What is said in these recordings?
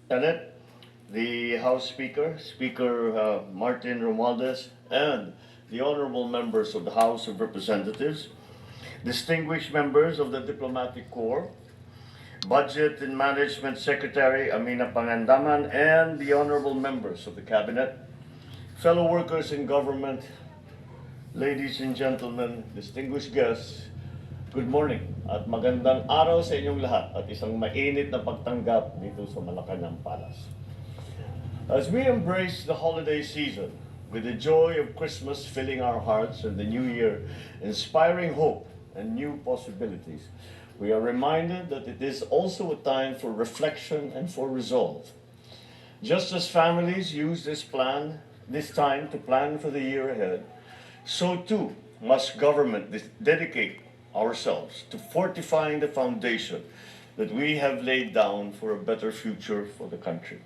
Senate, the House Speaker, Speaker Martin Romualdez, and the honorable members of the House of Representatives, distinguished members of the Diplomatic Corps, Budget and Management Secretary Amina Pangandaman, and the honorable members of the Cabinet, fellow workers in government, ladies and gentlemen, distinguished guests, good morning at magandang araw sa inyong lahat at isang mainit na pagtanggap dito sa Malàcaniang Palace. As we embrace the holiday season with the joy of Christmas filling our hearts and the new year inspiring hope and new possibilities, we are reminded that it is also a time for reflection and for resolve. Just as families use this time to plan for the year ahead, so too must government dedicate ourselves to fortifying the foundation that we have laid down for a better future for the country.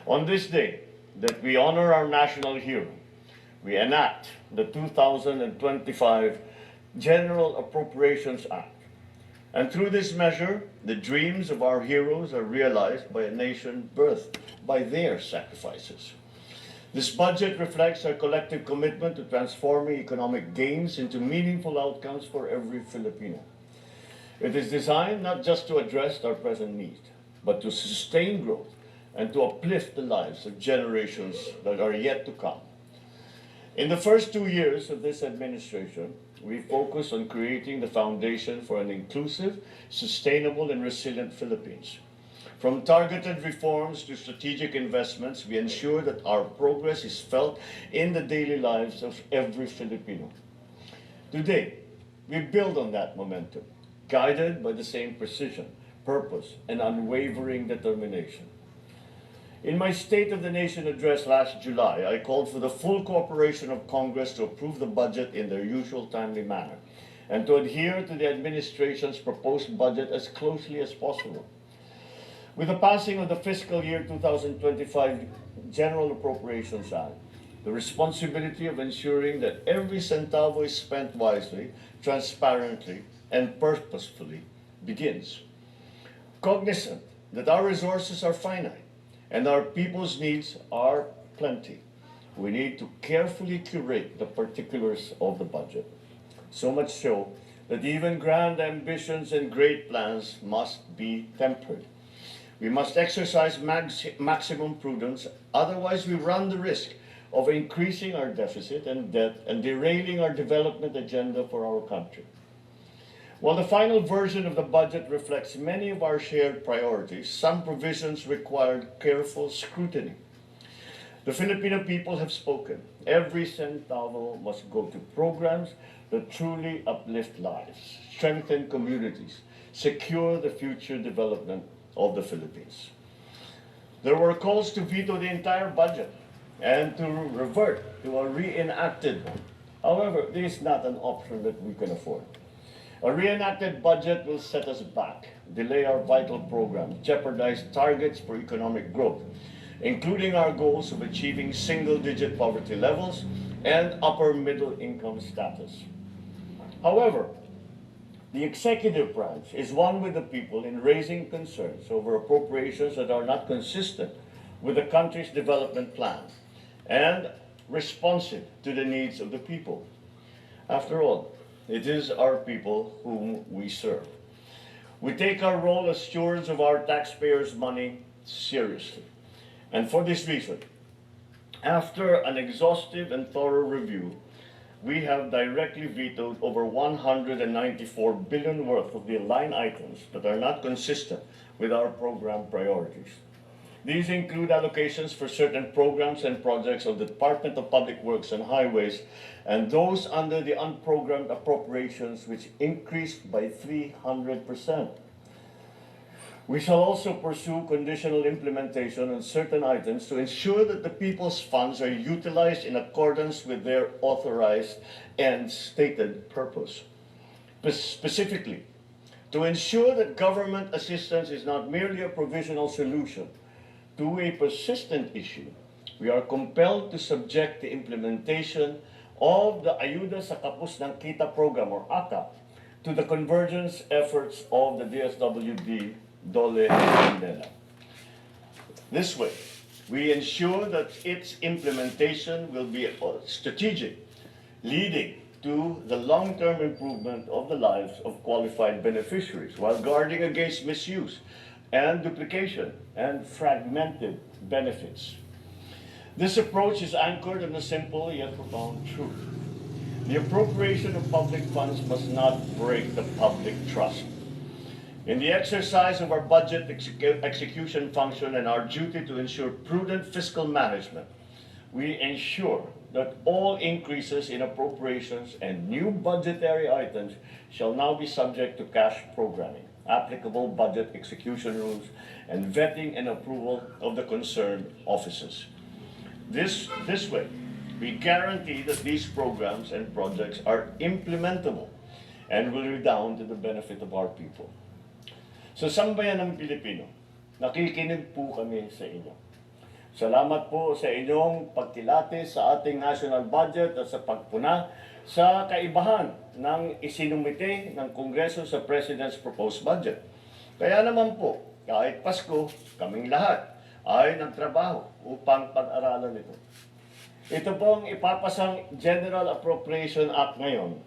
On this day that we honor our national hero, we enact the 2025 General Appropriations Act. And through this measure, the dreams of our heroes are realized by a nation birthed by their sacrifices. This budget reflects our collective commitment to transforming economic gains into meaningful outcomes for every Filipino. It is designed not just to address our present needs, but to sustain growth and to uplift the lives of generations that are yet to come. In the first 2 years of this administration, we focused on creating the foundation for an inclusive, sustainable, and resilient Philippines. From targeted reforms to strategic investments, we ensure that our progress is felt in the daily lives of every Filipino. Today, we build on that momentum, guided by the same precision, purpose, and unwavering determination. In my State of the Nation address last July, I called for the full cooperation of Congress to approve the budget in their usual timely manner and to adhere to the administration's proposed budget as closely as possible. With the passing of the fiscal year 2025 General Appropriations Act, the responsibility of ensuring that every centavo is spent wisely, transparently, and purposefully begins. Cognizant that our resources are finite and our people's needs are plenty, we need to carefully curate the particulars of the budget. So much so that even grand ambitions and great plans must be tempered. We must exercise maximum prudence, otherwise we run the risk of increasing our deficit and debt and derailing our development agenda for our country. While the final version of the budget reflects many of our shared priorities, some provisions required careful scrutiny. The Filipino people have spoken. Every centavo must go to programs that truly uplift lives, strengthen communities, secure the future development of the Philippines. There were calls to veto the entire budget and to revert to a reenacted one. However, this is not an option that we can afford. A reenacted budget will set us back, delay our vital programs, jeopardize targets for economic growth, including our goals of achieving single-digit poverty levels and upper middle income status. However, the executive branch is one with the people in raising concerns over appropriations that are not consistent with the country's development plan and responsive to the needs of the people. After all, it is our people whom we serve. We take our role as stewards of our taxpayers' money seriously. And for this reason, after an exhaustive and thorough review, we have directly vetoed over 194 billion worth of the line items that are not consistent with our program priorities. These include allocations for certain programs and projects of the Department of Public Works and Highways and those under the unprogrammed appropriations, which increased by 300%. We shall also pursue conditional implementation on certain items to ensure that the people's funds are utilized in accordance with their authorized and stated purpose. Specifically, to ensure that government assistance is not merely a provisional solution to a persistent issue, we are compelled to subject the implementation of the Ayuda sa Kapos ng Kita program, or AKA, to the convergence efforts of the DSWD, DOLE, and Mandela. This way, we ensure that its implementation will be strategic, leading to the long-term improvement of the lives of qualified beneficiaries while guarding against misuse and duplication and fragmented benefits. This approach is anchored in a simple yet profound truth. The appropriation of public funds must not break the public trust. In the exercise of our budget execution function and our duty to ensure prudent fiscal management, we ensure that all increases in appropriations and new budgetary items shall now be subject to cash programming, applicable budget execution rules, and vetting and approval of the concerned offices. This way, we guarantee that these programs and projects are implementable and will redound to the benefit of our people. Sa sambayan ng Pilipino, nakikinig po kami sa inyo. Salamat po sa inyong pagkilatis sa ating national budget at sa pagpuna sa kaibahan ng isinumite ng Kongreso sa President's proposed budget. Kaya naman po, kahit Pasko, kaming lahat ay nagtrabaho upang pag-aralan ito. Ito pong ipapasang General Appropriation Act ngayon.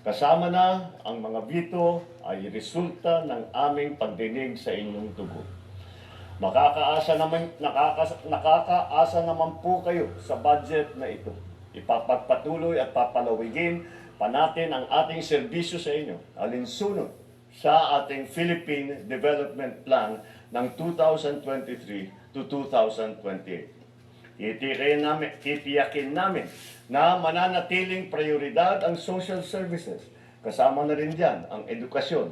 Kasama na ang mga veto ay resulta ng aming pagdinig sa inyong tugon. Nakakaasa naman po kayo sa budget na ito. Ipapagpatuloy at papalawigin pa natin ang ating serbisyo sa inyo, alinsunod sa ating Philippine Development Plan ng 2023 to 2028. Titiyakin namin na mananatiling prioridad ang social services. Kasama na rin diyan ang edukasyon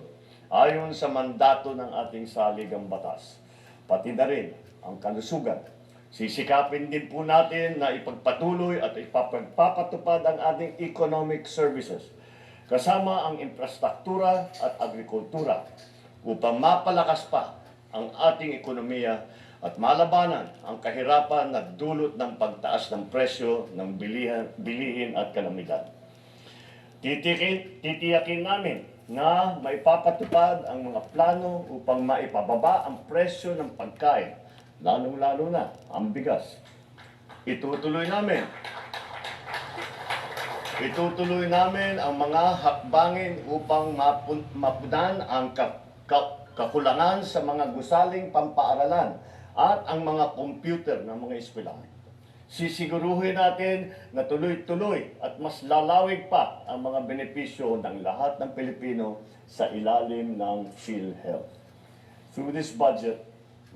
ayon sa mandato ng ating saligang batas. Pati na rin ang kalusugan. Sisikapin din po natin na ipagpatuloy at ipapagpapatupad ang ating economic services kasama ang infrastruktura at agrikultura upang mapalakas pa ang ating ekonomiya at malabanan ang kahirapan na dulot ng pagtaas ng presyo ng bilihin at kalamidad. Titiyakin namin na maipapatupad ang mga plano upang maipababa ang presyo ng pagkain, lalong-lalo na ang bigas. Itutuloy namin ang mga hakbangin upang mapunan ang kakulangan sa mga gusaling pampaaralan at ang mga computer ng mga eskwelahan. Sisiguruhin natin na tuloy-tuloy at mas lalawig pa ang mga benepisyo ng lahat ng Pilipino sa ilalim ng PhilHealth. Through this budget,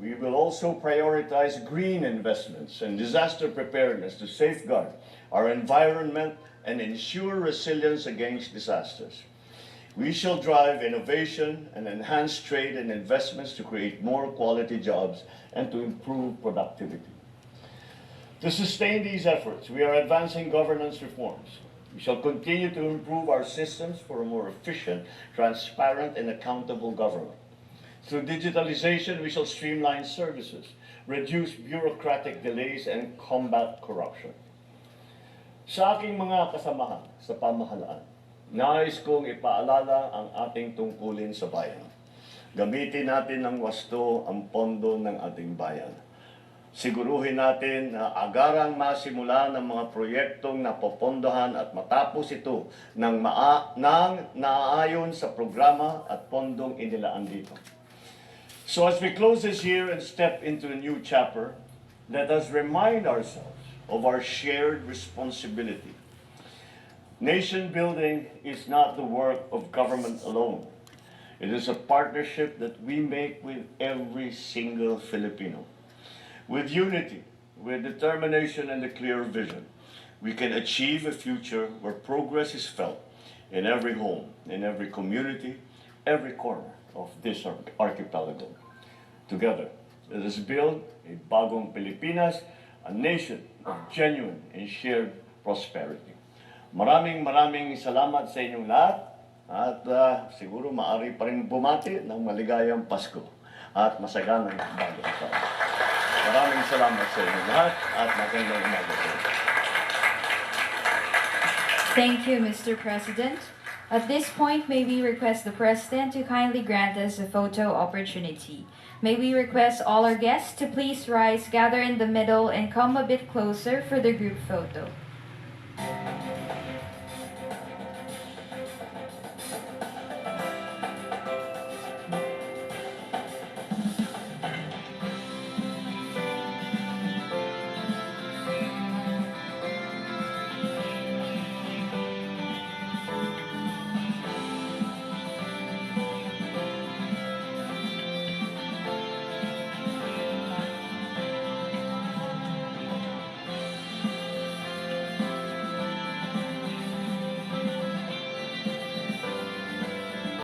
we will also prioritize green investments and disaster preparedness to safeguard our environment and ensure resilience against disasters. We shall drive innovation and enhance trade and investments to create more quality jobs and to improve productivity. To sustain these efforts, we are advancing governance reforms. We shall continue to improve our systems for a more efficient, transparent, and accountable government. Through digitalization, we shall streamline services, reduce bureaucratic delays, and combat corruption. Sa aking mga kasamahan sa pamahalaan, nais kong ipaalala ang ating tungkulin sa bayan. Gamitin natin ng wasto ang pondo ng ating bayan. Siguruhin natin na agarang masimula ng mga proyektong napopondohan at matapos ito ng naaayon sa programa at pondong inilaan dito. So as we close this year and step into a new chapter, let us remind ourselves of our shared responsibility. Nation building is not the work of government alone. It is a partnership that we make with every single Filipino. With unity, with determination and a clear vision, we can achieve a future where progress is felt in every home, in every community, every corner of this archipelago. Together, let us build a bagong Pilipinas, a nation of genuine and shared prosperity. Maraming salamat sa inyong lahat at siguro maaari pa rin bumati ng maligayang Pasko at masaganang bagong taon. Maraming salamat sa inyong lahat at magandang umaga po. Thank you, Mr. President. At this point, may we request the President to kindly grant us a photo opportunity. May we request all our guests to please rise, gather in the middle, and come a bit closer for the group photo.